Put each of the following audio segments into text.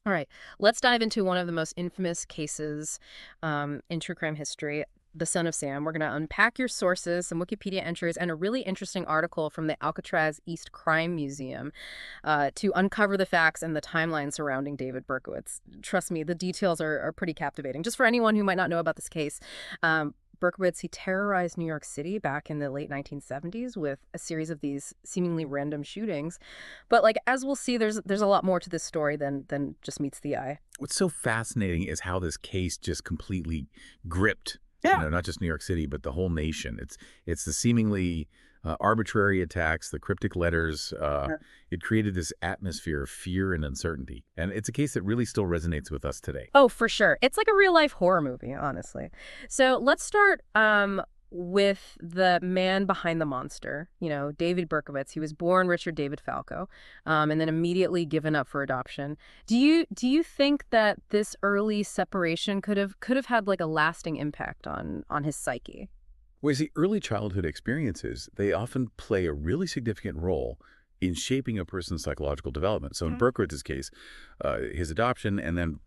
All right, let's dive into one of the most infamous cases in true crime history, the Son of Sam. We're going to unpack your sources, some Wikipedia entries, and a really interesting article from the Alcatraz East Crime Museum to uncover the facts and the timeline surrounding David Berkowitz. Trust me, the details are pretty captivating. Just for anyone who might not know about this case, Berkowitz, he terrorized New York City back in the late 1970s with a series of these seemingly random shootings. But like as we'll see, there's a lot more to this story than just meets the eye. What's so fascinating is how this case just completely gripped, Yeah. not just New York City, but the whole nation. It's the seemingly arbitrary attacks, the cryptic letters. It created this atmosphere of fear and uncertainty. And it's a case that really still resonates with us today. Oh, for sure. It's like a real life horror movie, honestly. So let's start with the man behind the monster, David Berkowitz. He was born Richard David Falco, and then immediately given up for adoption. Do you think that this early separation could have had like a lasting impact on his psyche? Whereas the early childhood experiences, they often play a really significant role in shaping a person's psychological development. So in Okay. Berkowitz's case, his adoption and then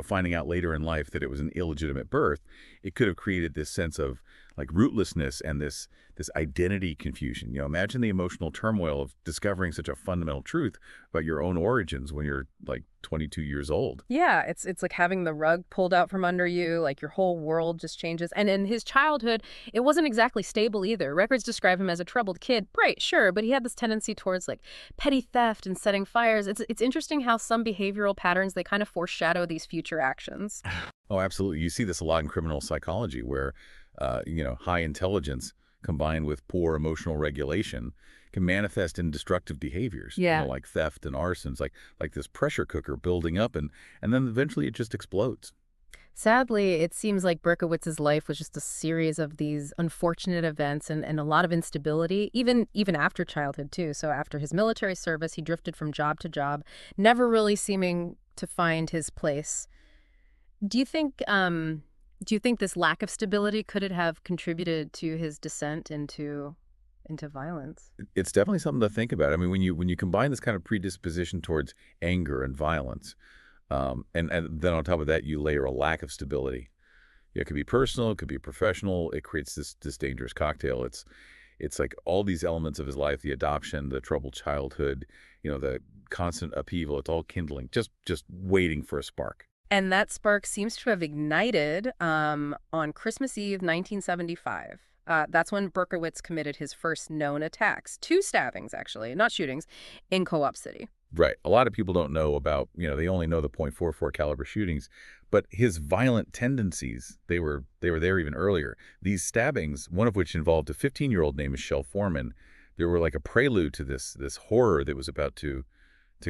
finding out later in life that it was an illegitimate birth, it could have created this sense of like rootlessness and this identity confusion. Imagine the emotional turmoil of discovering such a fundamental truth about your own origins when you're like 22 years old. Yeah, it's like having the rug pulled out from under you, like your whole world just changes. And in his childhood, it wasn't exactly stable either. Records describe him as a troubled kid. Right, sure, but he had this tendency towards like petty theft and setting fires. It's interesting how some behavioral patterns they kind of foreshadow these future actions. Oh, absolutely. You see this a lot in criminal psychology where, high intelligence combined with poor emotional regulation can manifest in destructive behaviors, Yeah. like theft and arsons, like this pressure cooker building up and then eventually it just explodes. Sadly, it seems like Berkowitz's life was just a series of these unfortunate events and a lot of instability, even after childhood too. So after his military service, he drifted from job to job, never really seeming to find his place. Do you think do you think this lack of stability could it have contributed to his descent into violence? It's definitely something to think about. I mean, when you combine this kind of predisposition towards anger and violence, and then on top of that, you layer a lack of stability. It could be personal, it could be professional. It creates this dangerous cocktail. It's like all these elements of his life, the adoption, the troubled childhood, the constant upheaval. It's all kindling, just waiting for a spark. And that spark seems to have ignited on Christmas Eve, 1975. That's when Berkowitz committed his first known attacks, two stabbings actually, not shootings, in Co-op City. Right. A lot of people don't know about, they only know the .44 caliber shootings, but his violent tendencies, they were there even earlier. These stabbings, one of which involved a 15-year-old named Michelle Foreman, they were like a prelude to this horror that was about to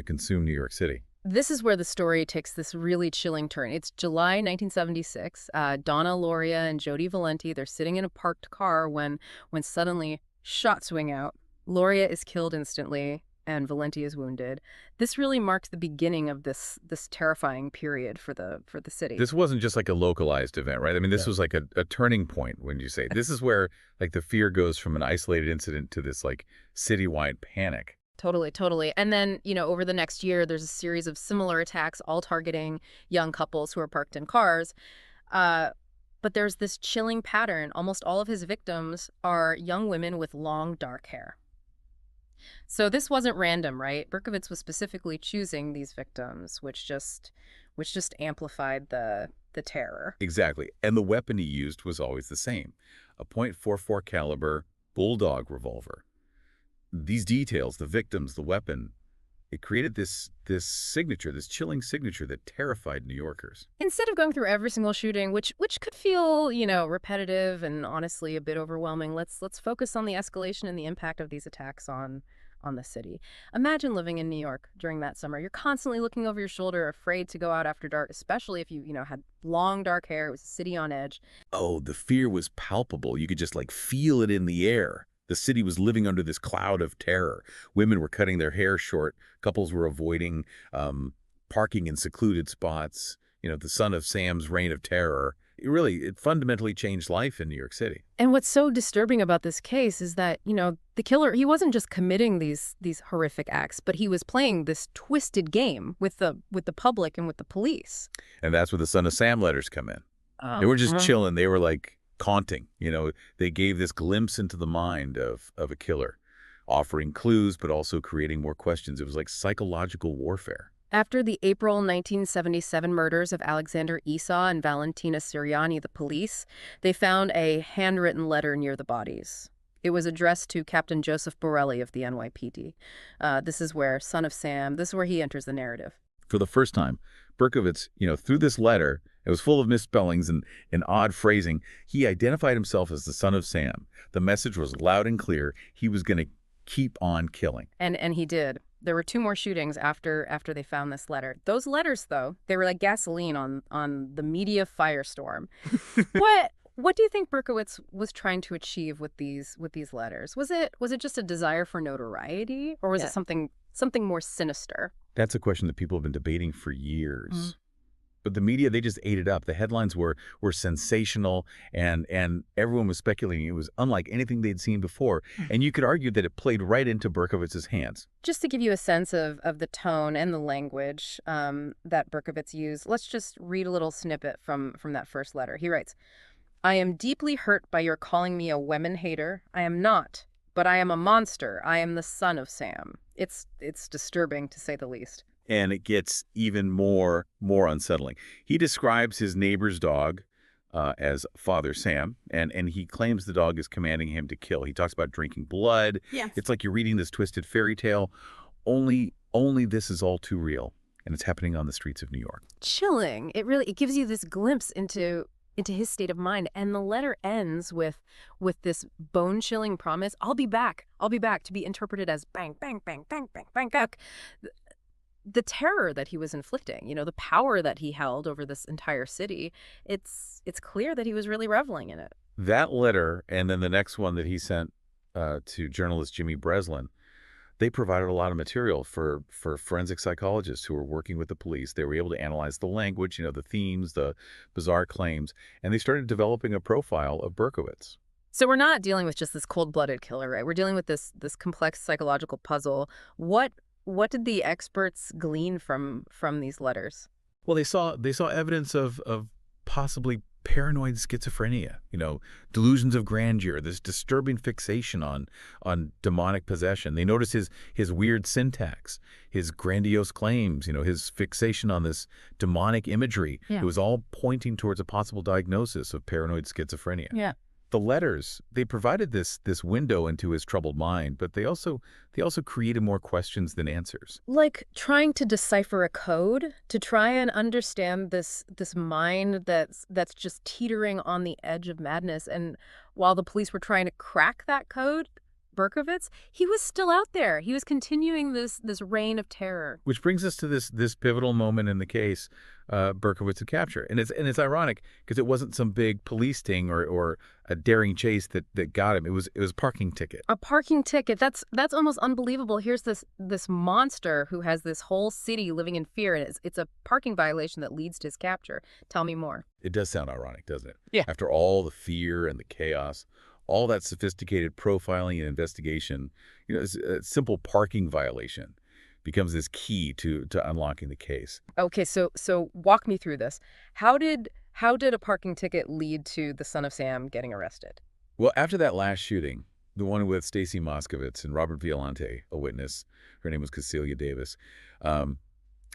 consume New York City. This is where the story takes this really chilling turn. It's July 1976. Donna Loria and Jody Valenti, they're sitting in a parked car when suddenly shots swing out. Loria is killed instantly, and Valenti is wounded. This really marks the beginning of this terrifying period for the city. This wasn't just like a localized event, right? I mean, this was like a turning point when you say this is where like the fear goes from an isolated incident to this like citywide panic. Totally, totally. And then, over the next year, there's a series of similar attacks, all targeting young couples who are parked in cars. Uh, but there's this chilling pattern. Almost all of his victims are young women with long, dark hair. So this wasn't random, right? Berkowitz was specifically choosing these victims, which just amplified the terror. Exactly. And the weapon he used was always the same, a .44 caliber bulldog revolver. These details, the victims, the weapon, it created this signature, this chilling signature that terrified New Yorkers. Instead of going through every single shooting, which could feel, repetitive and honestly a bit overwhelming, let's focus on the escalation and the impact of these attacks on the city. Imagine living in New York during that summer. You're constantly looking over your shoulder, afraid to go out after dark, especially if you had long dark hair. It was a city on edge. Oh, the fear was palpable. You could just like feel it in the air. The city was living under this cloud of terror. Women were cutting their hair short. Couples were avoiding parking in secluded spots. The son of Sam's reign of terror. It fundamentally changed life in New York City. And what's so disturbing about this case is that, the killer, he wasn't just committing these horrific acts, but he was playing this twisted game with the public and with the police. And that's where the Son of Sam letters come in. They Oh, weren't just chilling. They were like taunting. They gave this glimpse into the mind of a killer, offering clues, but also creating more questions. It was like psychological warfare. After the April 1977 murders of Alexander Esau and Valentina Siriani, the police, they found a handwritten letter near the bodies. It was addressed to Captain Joseph Borelli of the NYPD. This is where Son of Sam, this is where he enters the narrative. For the first time, Berkowitz, through this letter, it was full of misspellings and odd phrasing. He identified himself as the Son of Sam. The message was loud and clear. He was going to keep on killing. And he did. There were 2 more shootings after they found this letter. Those letters, though, they were like gasoline on the media firestorm. What do you think Berkowitz was trying to achieve with these letters? Was it just a desire for notoriety, or was it something more sinister? That's a question that people have been debating for years. But the media, they just ate it up. The headlines were sensational, and everyone was speculating it was unlike anything they'd seen before. And you could argue that it played right into Berkowitz's hands. Just to give you a sense of the tone and the language that Berkowitz used, let's just read a little snippet from that first letter. He writes, "I am deeply hurt by your calling me a women hater. I am not, but I am a monster. I am the Son of Sam." It's disturbing, to say the least. And it gets even more unsettling. He describes his neighbor's dog as Father Sam, and he claims the dog is commanding him to kill. He talks about drinking blood. Yeah. It's like you're reading this twisted fairy tale. Only this is all too real, and it's happening on the streets of New York. Chilling. It gives you this glimpse into his state of mind. And the letter ends with this bone-chilling promise, I'll be back, to be interpreted as bang, bang, bang, bang, bang, bang, bang. The terror that he was inflicting, the power that he held over this entire city, it's clear that he was really reveling in it. That letter, and then the next one that he sent to journalist Jimmy Breslin, they provided a lot of material for forensic psychologists who were working with the police. They were able to analyze the language, the themes, the bizarre claims, and they started developing a profile of Berkowitz. So we're not dealing with just this cold-blooded killer, right? We're dealing with this complex psychological puzzle. What did the experts glean from these letters? Well, they saw evidence of possibly paranoid schizophrenia, delusions of grandeur, this disturbing fixation on demonic possession. They noticed his weird syntax, his grandiose claims, his fixation on this demonic imagery. Yeah. It was all pointing towards a possible diagnosis of paranoid schizophrenia. Yeah. The letters, they provided this window into his troubled mind, but they also created more questions than answers. Like trying to decipher a code, to try and understand this mind that's just teetering on the edge of madness. And while the police were trying to crack that code, Berkowitz, he was still out there. He was continuing this reign of terror. Which brings us to this pivotal moment in the case, Berkowitz had captured. And it's ironic because it wasn't some big police sting or a daring chase that got him. It was a parking ticket. A parking ticket. That's almost unbelievable. Here's this monster who has this whole city living in fear, and it's a parking violation that leads to his capture. Tell me more. It does sound ironic, doesn't it? Yeah. After all the fear and the chaos, all that sophisticated profiling and investigation, a simple parking violation becomes this key to unlocking the case. Okay, so walk me through this. How did a parking ticket lead to the Son of Sam getting arrested? Well, after that last shooting, the one with Stacy Moskowitz and Robert Violante, a witness, her name was Cecilia Davis,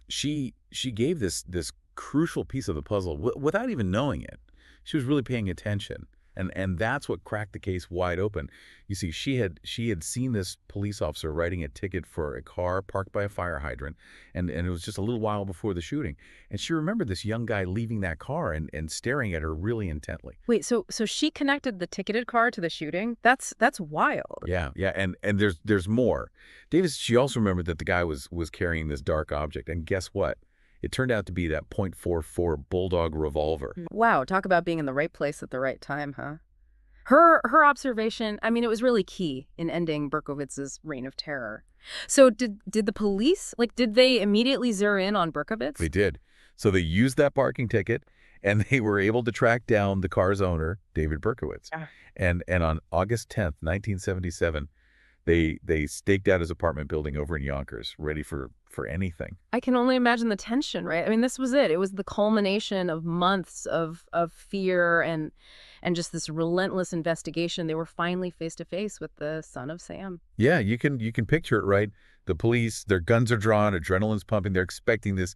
she gave this crucial piece of the puzzle without even knowing it. She was really paying attention. And that's what cracked the case wide open. You see, she had seen this police officer writing a ticket for a car parked by a fire hydrant, and it was just a little while before the shooting. And she remembered this young guy leaving that car and staring at her really intently. Wait, so she connected the ticketed car to the shooting? That's wild. Yeah, and there's more. Davis, she also remembered that the guy was carrying this dark object, and guess what? It turned out to be that .44 Bulldog revolver. Wow, talk about being in the right place at the right time, huh? Her observation, I mean, it was really key in ending Berkowitz's reign of terror. So did the police, did they immediately zero in on Berkowitz? They did. So they used that parking ticket, and they were able to track down the car's owner, David Berkowitz. Yeah. And on August 10th, 1977, they staked out his apartment building over in Yonkers, ready for anything. I can only imagine the tension, right? I mean, this was it. It was the culmination of months of fear and just this relentless investigation. They were finally face to face with the son of Sam. Yeah, you can picture it, right? The police, their guns are drawn, adrenaline's pumping. They're expecting this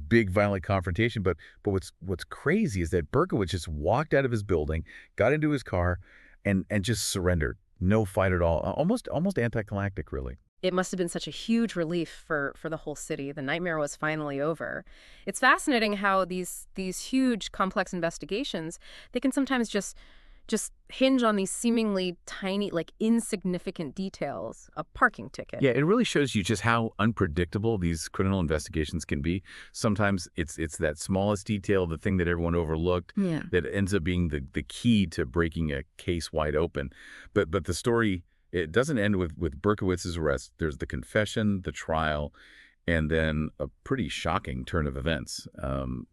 big violent confrontation. But what's crazy is that Berkowitz just walked out of his building, got into his car, and just surrendered. No fight at all. Almost anticlimactic, really. It must have been such a huge relief for the whole city. The nightmare was finally over. It's fascinating how these huge complex investigations, they can sometimes just hinge on these seemingly tiny, like insignificant details. A parking ticket. Yeah, it really shows you just how unpredictable these criminal investigations can be. Sometimes it's that smallest detail, the thing that everyone overlooked, Yeah. that ends up being the key to breaking a case wide open. But the story, it doesn't end with Berkowitz's arrest. There's the confession, the trial, and then a pretty shocking turn of events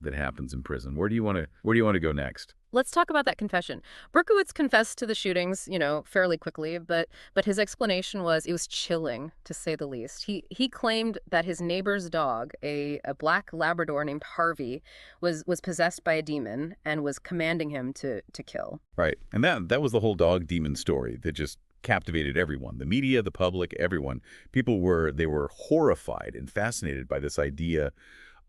that happens in prison. Where do you want to go next? Let's talk about that confession. Berkowitz confessed to the shootings, fairly quickly, but his explanation was it was chilling, to say the least. He claimed that his neighbor's dog, a black Labrador named Harvey, was possessed by a demon and was commanding him to kill. Right, and that was the whole dog demon story that just captivated everyone, the media, the public, everyone. People were horrified and fascinated by this idea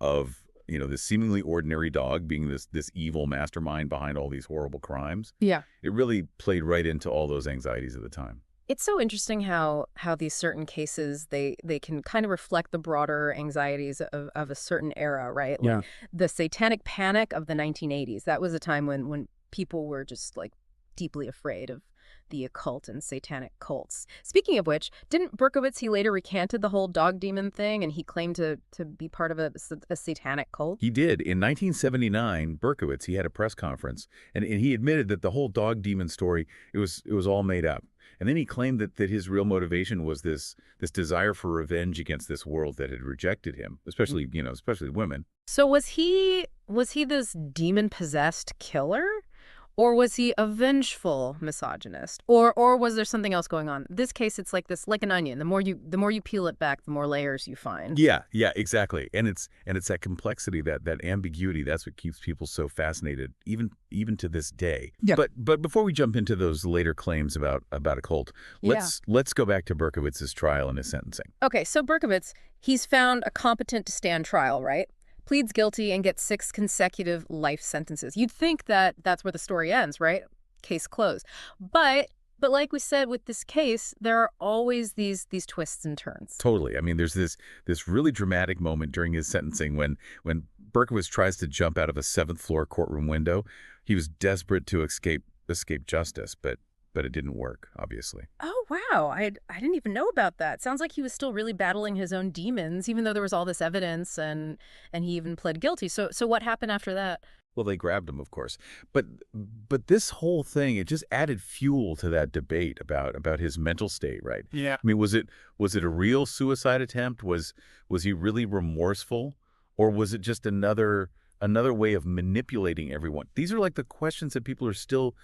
of this seemingly ordinary dog being this evil mastermind behind all these horrible crimes. Yeah. It really played right into all those anxieties at the time. It's so interesting how these certain cases, they can kind of reflect the broader anxieties of a certain era, right? Yeah. Like the satanic panic of the 1980s. That was a time when people were just like deeply afraid of the occult and satanic cults. Speaking of which, didn't Berkowitz, he later recanted the whole dog demon thing and he claimed to be part of a satanic cult? He did. In 1979, Berkowitz, he had a press conference, and he admitted that the whole dog demon story, it was all made up. And then he claimed that his real motivation was this desire for revenge against this world that had rejected him, especially women. So was he this demon-possessed killer? Or was he a vengeful misogynist? Or was there something else going on? This case, it's like this, like an onion. The more you peel it back, the more layers you find. Yeah, exactly. And it's that complexity, that ambiguity, that's what keeps people so fascinated, even to this day. Yeah. But before we jump into those later claims about a cult, let's go back to Berkowitz's trial and his sentencing. Okay, so Berkowitz, he's found a competent to stand trial, right? Pleads guilty and gets 6 consecutive life sentences. You'd think that that's where the story ends, right? Case closed. But like we said with this case, there are always these twists and turns. Totally. I mean, there's this really dramatic moment during his sentencing when Berkowitz tries to jump out of a 7th floor courtroom window. He was desperate to escape justice, but it didn't work, obviously. Oh, wow. I didn't even know about that. Sounds like he was still really battling his own demons, even though there was all this evidence and he even pled guilty. So what happened after that? Well, they grabbed him, of course. But this whole thing, it just added fuel to that debate about his mental state, right? Yeah. I mean, was it a real suicide attempt? Was he really remorseful? Or was it just another way of manipulating everyone? These are like the questions that people are still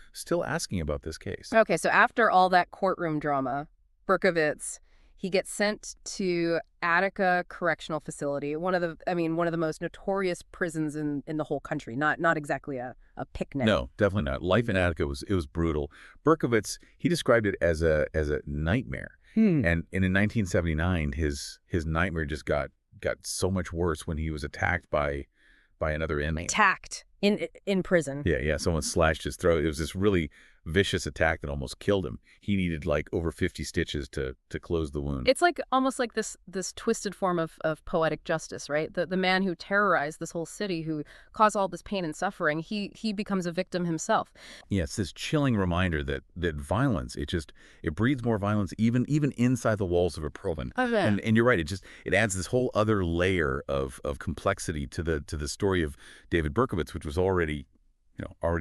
asking about this case. Okay, so after all that courtroom drama, Berkowitz, he gets sent to Attica Correctional Facility, one of the most notorious prisons in the whole country. Not exactly a picnic. No, definitely not. Life in Attica was brutal. Berkowitz, he described it as a nightmare. And in 1979, his nightmare just got so much worse when he was attacked by another inmate. Attacked in prison. Yeah. Someone slashed his throat. It was this really vicious attack that almost killed him. He needed like over 50 stitches to close the wound. It's like almost like this twisted form of poetic justice, right? The man who terrorized this whole city, who caused all this pain and suffering, he becomes a victim himself. Yeah, it's this chilling reminder that violence, it breeds more violence even inside the walls of a prison. Okay. And you're right, it adds this whole other layer of complexity to the story of David Berkowitz, which was already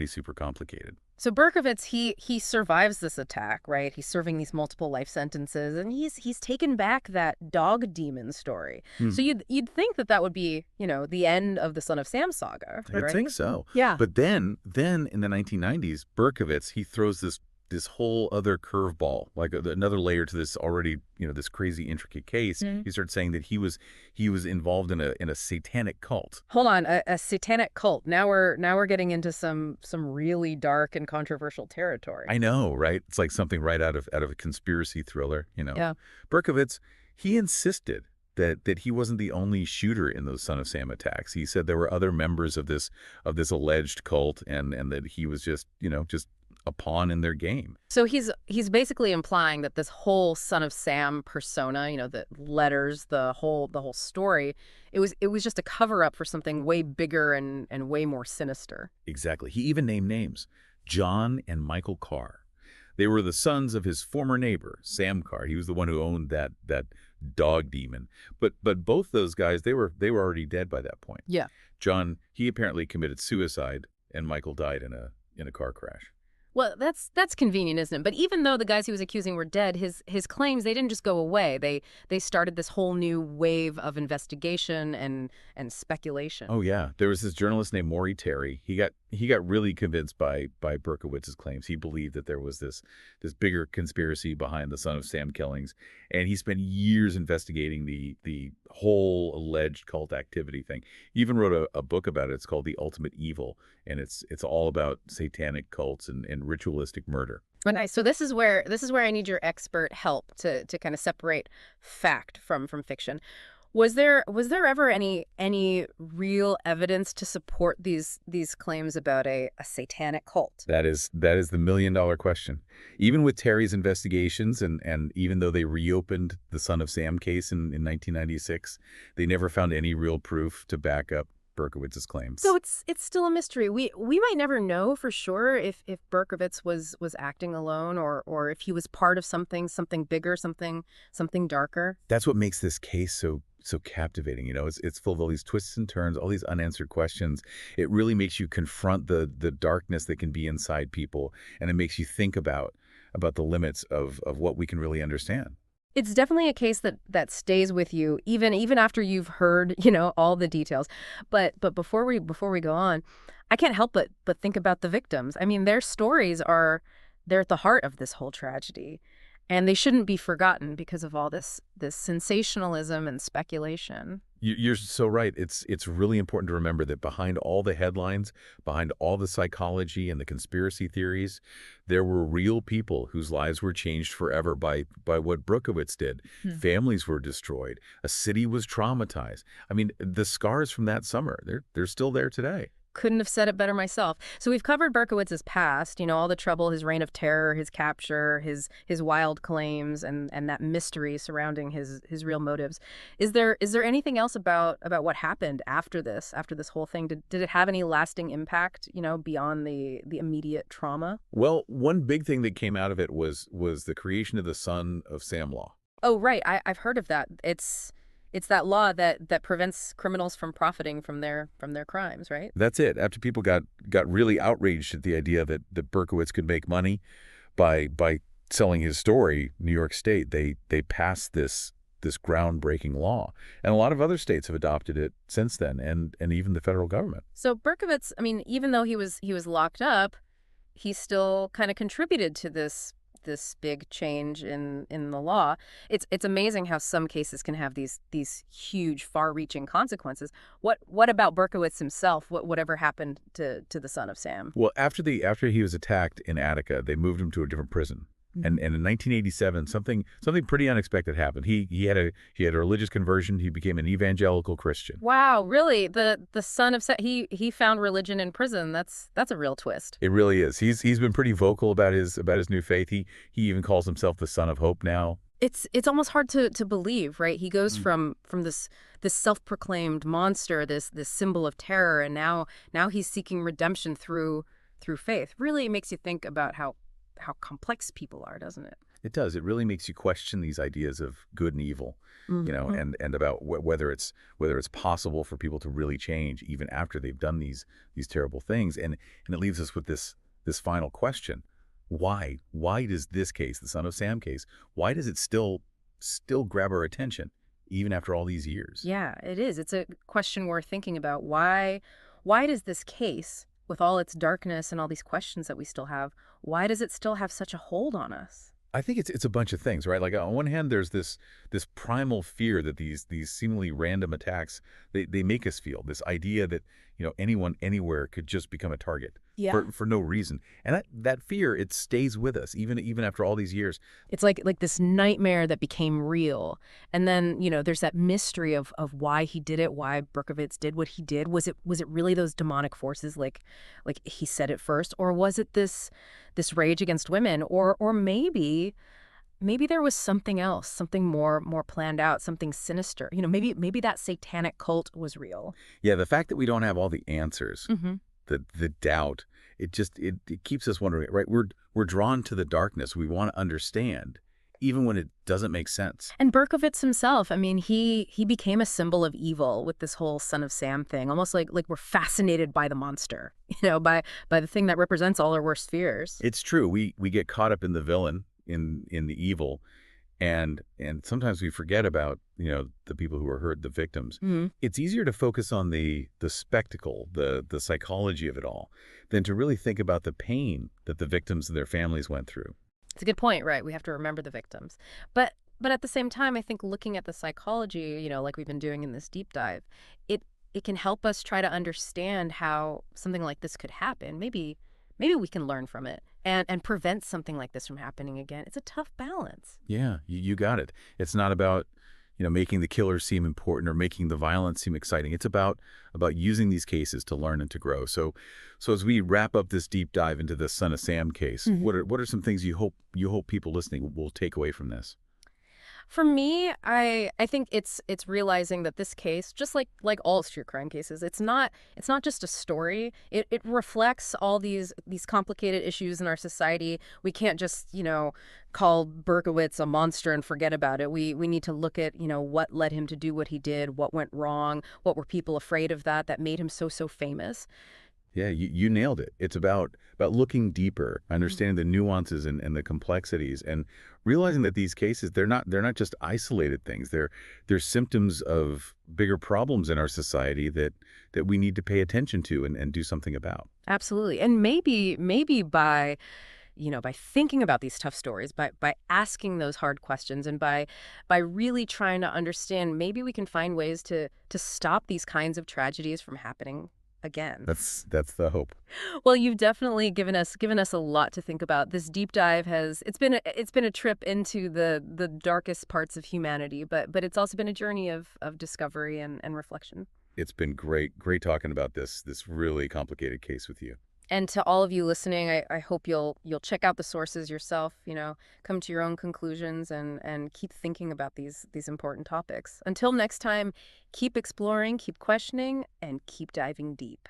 super complicated. So Berkowitz, he survives this attack, right? He's serving these multiple life sentences, and he's taken back that dog demon story. Hmm. So you'd think that that would be, the end of the Son of Sam saga, You'd think right? so. Yeah. But then in the 1990s, Berkowitz, he throws this whole other curveball, like another layer to this already, this crazy intricate case. Mhm. He started saying that he was involved in a satanic cult. Hold on, a satanic cult. Now we're getting into some really dark and controversial territory. I know, right? It's like something right out of a conspiracy thriller. Yeah. Berkowitz, he insisted that he wasn't the only shooter in those Son of Sam attacks. He said there were other members of this alleged cult, and that he was just a pawn in their game. So he's basically implying that this whole Son of Sam persona, the letters, the whole story, it was just a cover up for something way bigger and way more sinister. Exactly. He even named names: John and Michael Carr. They were the sons of his former neighbor, Sam Carr. He was the one who owned that dog demon. But both those guys, they were already dead by that point. Yeah. John, he apparently committed suicide, and Michael died in a car crash. Well, that's convenient, isn't it? But even though the guys he was accusing were dead, his claims, they didn't just go away. They started this whole new wave of investigation and speculation. Oh yeah, there was this journalist named Maury Terry. He got really convinced by Berkowitz's claims. He believed that there was this bigger conspiracy behind the Son of Sam killings, and he spent years investigating the whole alleged cult activity thing. He even wrote a book about it. It's called The Ultimate Evil, and it's all about satanic cults and ritualistic murder. So this is where I need your expert help to kind of separate fact from fiction. Was there ever any real evidence to support these claims about a satanic cult? That is the million-dollar question. Even with Terry's investigations, and even though they reopened the Son of Sam case in 1996, they never found any real proof to back up Berkowitz's claims. So it's still a mystery. We might never know for sure if Berkowitz was acting alone or if he was part of something bigger, something darker. That's what makes this case so captivating. It's full of all these twists and turns, all these unanswered questions. It really makes you confront the darkness that can be inside people, and it makes you think about the limits of what we can really understand. It's definitely a case that stays with you even after you've heard, all the details. But before we go on, I can't help but think about the victims. I mean, their stories they're at the heart of this whole tragedy, and they shouldn't be forgotten because of all this sensationalism and speculation. You're so right. It's really important to remember that behind all the headlines, behind all the psychology and the conspiracy theories, there were real people whose lives were changed forever by what Berkowitz did. Hmm. Families were destroyed. A city was traumatized. I mean, the scars from that summer, they're still there today. Couldn't have said it better myself. So we've covered Berkowitz's past, all the trouble, his reign of terror, his capture, his wild claims, and that mystery surrounding his real motives. Is there anything else about what happened after this whole thing? Did it have any lasting impact, beyond the immediate trauma? Well, one big thing that came out of it was the creation of the Son of Sam law. Oh, right. I've heard of that. It's that law that prevents criminals from profiting from their crimes, right? That's it. After people got really outraged at the idea that Berkowitz could make money by selling his story, New York State, they passed this groundbreaking law. And a lot of other states have adopted it since then, and even the federal government. So Berkowitz, I mean, even though he was locked up, he still kind of contributed to this big change in the law. It's amazing how some cases can have these huge, far-reaching consequences. What about Berkowitz himself? Whatever happened to the Son of Sam? Well, after he was attacked in Attica, they moved him to a different prison. And in 1987, something pretty unexpected happened. He had a religious conversion. He became an evangelical Christian. Wow, really? The Son of Sam, he found religion in prison. That's a real twist. It really is. He's been pretty vocal about his new faith. He even calls himself the Son of Hope now. It's almost hard to believe, right? He goes from this self-proclaimed monster, this symbol of terror, and now he's seeking redemption through faith. Really, it makes you think about how complex people are, doesn't it? It does. It really makes you question these ideas of good and evil, Mm-hmm. and about whether it's possible for people to really change even after they've done these terrible things. And it leaves us with this this final question. Why? Why does this case, the Son of Sam case, why does it still grab our attention even after all these years? Yeah, it is. It's a question worth thinking about. Why does this case, with all its darkness and all these questions that we still have, why does it still have such a hold on us? I think it's a bunch of things, right? Like on one hand, there's this primal fear that these seemingly random attacks they make us feel. This idea that anyone anywhere could just become a target Yeah. for no reason, and that fear it stays with us even after all these years. It's like this nightmare that became real. And then, there's that mystery of why he did it, why Berkowitz did what he did. Was it really those demonic forces like he said at first, or was it this rage against women, or maybe there was something else, something more planned out, something sinister. Maybe that satanic cult was real. Yeah, the fact that we don't have all the answers, Hmm. the doubt, it keeps us wondering, right? We're drawn to the darkness. We want to understand, even when it doesn't make sense. And Berkowitz himself, I mean, he became a symbol of evil with this whole Son of Sam thing, almost like we're fascinated by the monster, by the thing that represents all our worst fears. It's true. We get caught up in the villain, in the evil, and sometimes we forget about the people who are hurt, the victims. Mhm. It's easier to focus on the spectacle, the psychology of it all, than to really think about the pain that the victims and their families went through. It's a good point, right? We have to remember the victims. But at the same time, I think looking at the psychology, like we've been doing in this deep dive, it can help us try to understand how something like this could happen. Maybe we can learn from it and prevent something like this from happening again. It's a tough balance. Yeah, you got it. It's not about making the killer seem important or making the violence seem exciting. It's about using these cases to learn and to grow. So as we wrap up this deep dive into the Son of Sam case, what are some things you hope people listening will take away from this? For me, I think it's realizing that this case, just like all true crime cases, it's not just a story. It reflects all these complicated issues in our society. We can't just, call Berkowitz a monster and forget about it. We need to look at, what led him to do what he did, what went wrong, what were people afraid of that made him so famous. Yeah, you nailed it. It's about looking deeper, Mm. understanding the nuances and the complexities, and realizing that these cases they're not just isolated things. They're symptoms of bigger problems in our society that we need to pay attention to and do something about. Absolutely. And maybe by thinking about these tough stories, by asking those hard questions, and by really trying to understand, maybe we can find ways to stop these kinds of tragedies from happening again. That's the hope. Well, you've definitely given us a lot to think about. This deep dive it's been a trip into the darkest parts of humanity, but it's also been a journey of discovery and reflection. It's been great talking about this really complicated case with you. And to all of you listening, I hope you'll check out the sources yourself, come to your own conclusions and keep thinking about these important topics. Until next time, keep exploring, keep questioning, and keep diving deep.